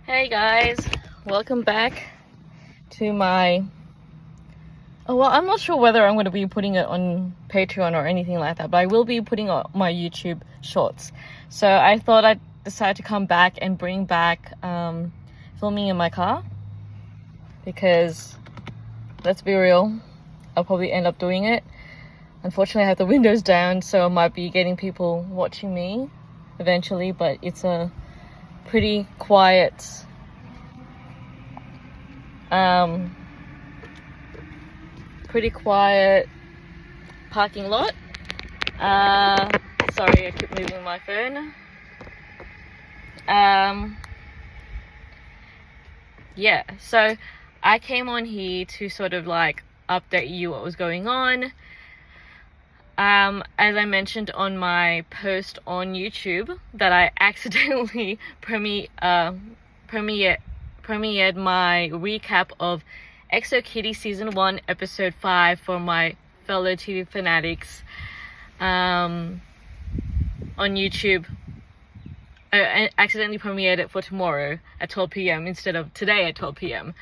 Hey guys, welcome back to my... Oh, well, I'm not sure whether I'm going to be putting it on Patreon or anything like that, but I will be putting on my YouTube shorts. So I thought I'd decide to come back and bring back filming in my car, because let's be real, I'll probably end up doing it. Unfortunately, I have the windows down, so I might be getting people watching me eventually, but it's a pretty quiet parking lot. Sorry, I keep moving my phone. Yeah, so I came on here to sort of like update you what was going on. As I mentioned on my post on YouTube, that I accidentally premiered my recap of EXO Kitty Season 1, Episode 5 for my fellow TV fanatics on YouTube. I accidentally premiered it for tomorrow at 12 p.m. instead of today at 12 p.m.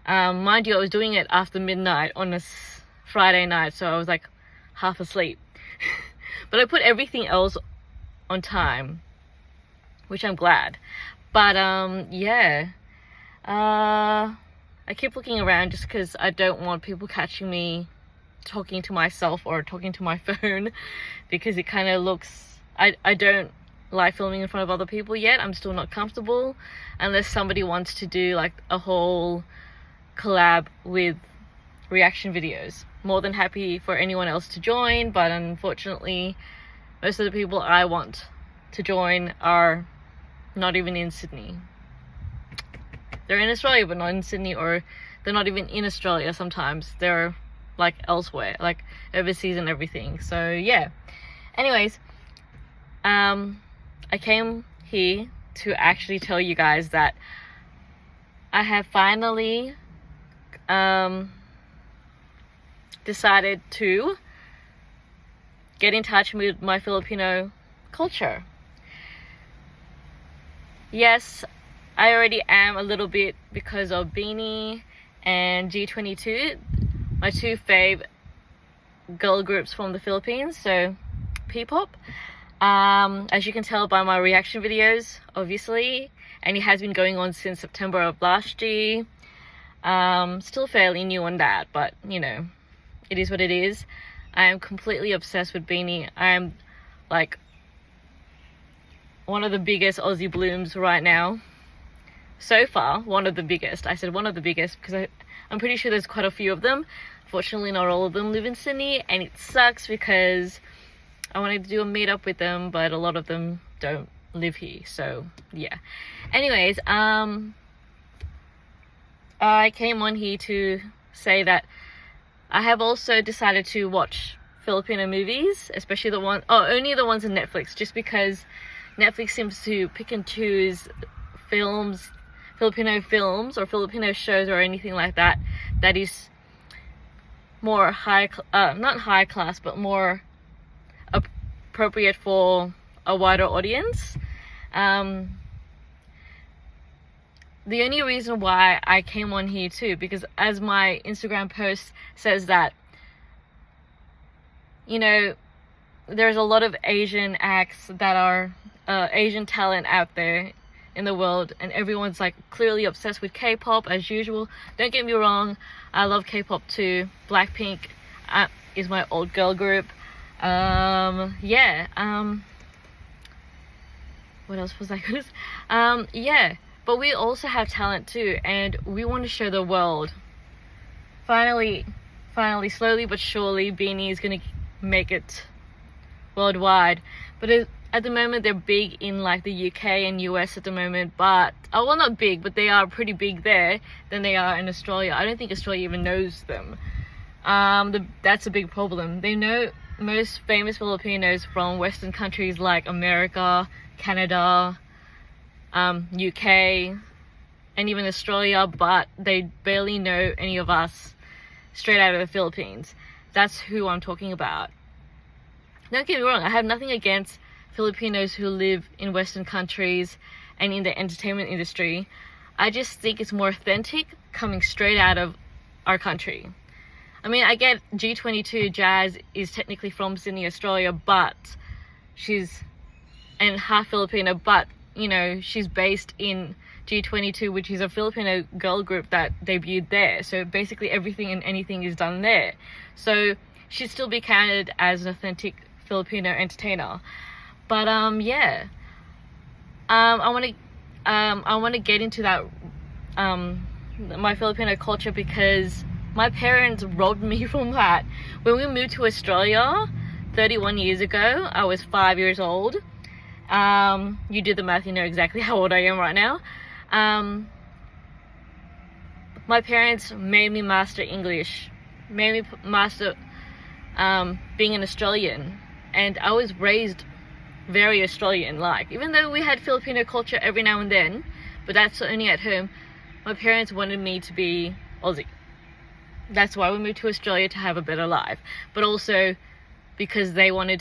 Mind you, I was doing it after midnight on a Friday night, so I was like half asleep. But I put everything else on time, which I'm glad. But yeah, I keep looking around just because I don't want people catching me talking to myself or talking to my phone, because it kind of looks... I don't like filming in front of other people yet. I'm still not comfortable unless somebody wants to do like a whole collab with reaction videos. More than happy for anyone else to join, but unfortunately most of the people I want to join are not even in Sydney. They're in Australia but not in Sydney, or they're not even in Australia sometimes. They're like elsewhere, like overseas and everything. So yeah, anyways, I came here to actually tell you guys that I have finally decided to get in touch with my Filipino culture. Yes, I already am a little bit because of Beanie and G22, my two fave girl groups from the Philippines, so P-pop. As you can tell by my reaction videos, obviously, and it has been going on since September of last year. Still fairly new on that, but you know, it is what it is. I am completely obsessed with Beanie. I am like one of the biggest Aussie blooms right now. So far, one of the biggest. I said one of the biggest because I'm pretty sure there's quite a few of them. Fortunately, not all of them live in Sydney, and it sucks because I wanted to do a meetup with them, but a lot of them don't live here. So yeah. Anyways, I came on here to say that I have also decided to watch Filipino movies, especially only the ones on Netflix, just because Netflix seems to pick and choose Filipino films or Filipino shows or anything like that, that is more not high class, but more appropriate for a wider audience. The only reason why I came on here too, because as my Instagram post says that, you know, there's a lot of Asian acts that are Asian talent out there in the world, and everyone's like clearly obsessed with K-pop as usual. Don't get me wrong, I love K-pop too. Blackpink is my old girl group. Yeah, what else was I gonna say? Yeah, but we also have talent too, and we want to show the world. Finally, slowly but surely, Beanie is gonna make it worldwide. But at the moment, they're big in like the UK and US at the moment, but well, not big, but they are pretty big there than they are in Australia. I don't think Australia even knows them. That's a big problem. They know most famous Filipinos from Western countries like America, Canada, UK, and even Australia, but they barely know any of us straight out of the Philippines. That's who I'm talking about. Don't get me wrong, I have nothing against Filipinos who live in Western countries and in the entertainment industry. I just think it's more authentic coming straight out of our country. I mean, I get G22 Jazz is technically from Sydney, Australia, but she's and half Filipino, but you know, she's based in G22, which is a Filipino girl group that debuted there. So basically everything and anything is done there. So she'd still be counted as an authentic Filipino entertainer. But yeah, I want to get into that my Filipino culture, because my parents robbed me from that. When we moved to Australia 31 years ago, I was 5 years old. You do the math, you know exactly how old I am right now. My parents made me master English, made me master being an Australian, and I was raised very Australian-like, even though we had Filipino culture every now and then, but that's only at home. My parents wanted me to be Aussie. That's why we moved to Australia, to have a better life, but also because they wanted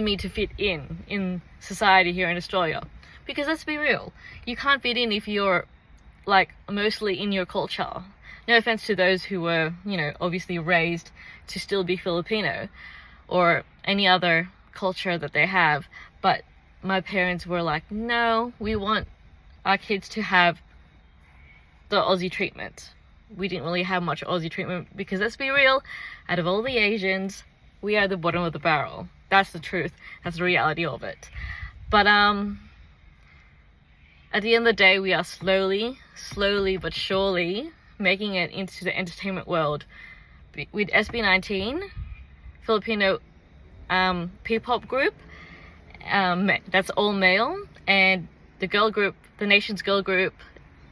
me to fit in society here in Australia. Because let's be real, you can't fit in if you're like mostly in your culture. No offense to those who were, you know, obviously raised to still be Filipino or any other culture that they have, but my parents were like, no, we want our kids to have the Aussie treatment. We didn't really have much Aussie treatment because, let's be real, out of all the Asians, we are the bottom of the barrel. That's the truth. That's the reality of it. But at the end of the day, we are slowly but surely making it into the entertainment world with SB19, Filipino P-pop group, that's all male, and the girl group, the nation's girl group,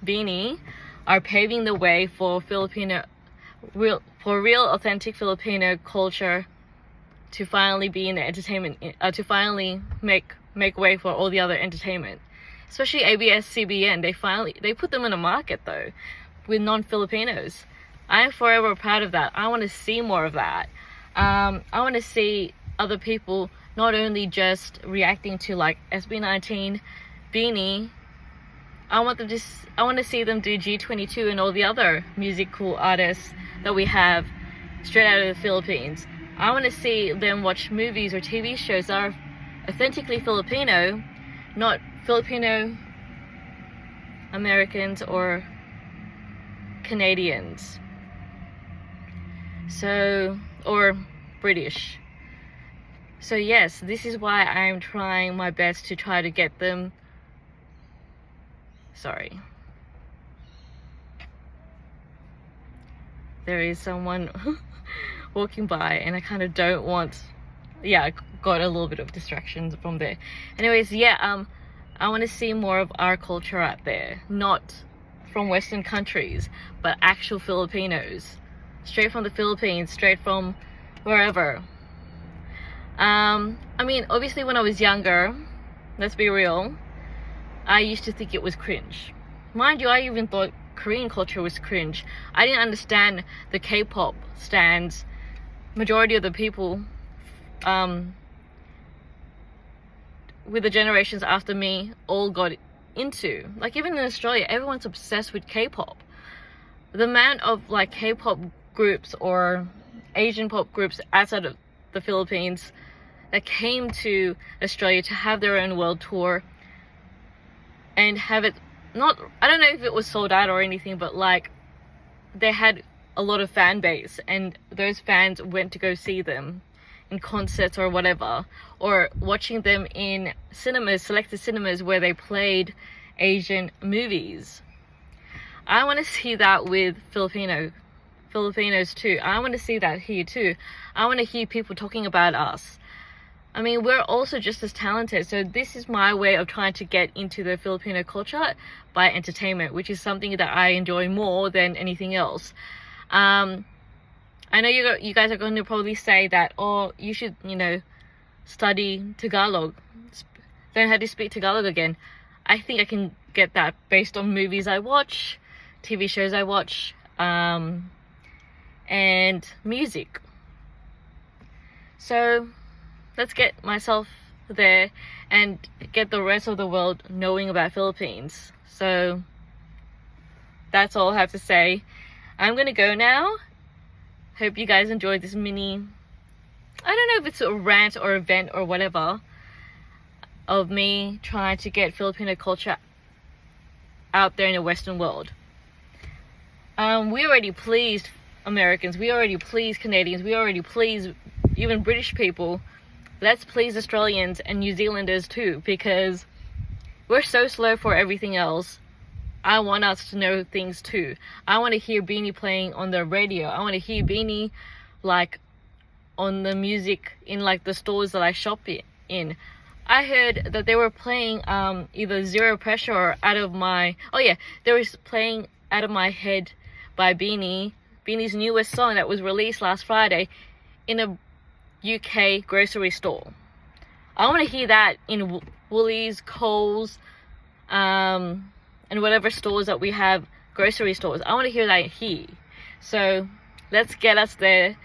Beanie, are paving the way for real authentic Filipino culture to finally be in the entertainment, to finally make way for all the other entertainment, especially ABS-CBN. They put them in a market though, with non-Filipinos. I am forever proud of that. I want to see more of that. I want to see other people not only just reacting to like SB19, Beanie. I want to see them do G22 and all the other musical artists that we have straight out of the Philippines. I want to see them watch movies or TV shows that are authentically Filipino, not Filipino Americans or Canadians. So, or British. So yes, this is why I'm trying my best to try to get them. Sorry. There is someone walking by and I kind of don't want, yeah, I got a little bit of distractions from there. Anyways, yeah, I want to see more of our culture out there, not from Western countries, but actual Filipinos, straight from the Philippines, straight from wherever. I mean, obviously when I was younger, let's be real, I used to think it was cringe. Mind you, I even thought Korean culture was cringe. I didn't understand the K-pop stands. Majority of the people with the generations after me all got into. Like even in Australia, everyone's obsessed with K-pop. The amount of like K-pop groups or Asian pop groups outside of the Philippines that came to Australia to have their own world tour and have it not, I don't know if it was sold out or anything, but like they had a lot of fan base and those fans went to go see them in concerts or whatever, or watching them in cinemas, selected cinemas where they played Asian movies. I want to see that with Filipinos too. I want to see that here too. I want to hear people talking about us. I mean, we're also just as talented. So this is my way of trying to get into the Filipino culture by entertainment, which is something that I enjoy more than anything else. I know you guys are going to probably say that, oh, you should, you know, study Tagalog, learn how to speak Tagalog again. I think I can get that based on movies I watch, TV shows I watch, and music. So let's get myself there and get the rest of the world knowing about Philippines. So that's all I have to say. I'm gonna go now. Hope you guys enjoyed this mini, I don't know if it's a rant or event or whatever, of me trying to get Filipino culture out there in the Western world. We already pleased Americans, we already pleased Canadians, we already pleased even British people. Let's please Australians and New Zealanders too, because we're so slow for everything else. I want us to know things too. I want to hear Beanie playing on the radio. I want to hear Beanie like on the music in like the stores that I shop in. I heard that they were playing either Zero Pressure or Out of My, they were playing Out of My Head by Beanie's newest song that was released last Friday in a UK grocery store. I want to hear that in Woolies, Coles, and whatever stores that we have, grocery stores. I want to hear that here. So let's get us there.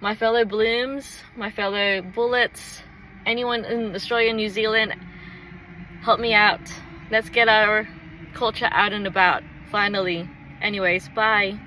My fellow blooms, my fellow bullets, anyone in Australia, New Zealand, help me out. Let's get our culture out and about, finally. Anyways, bye.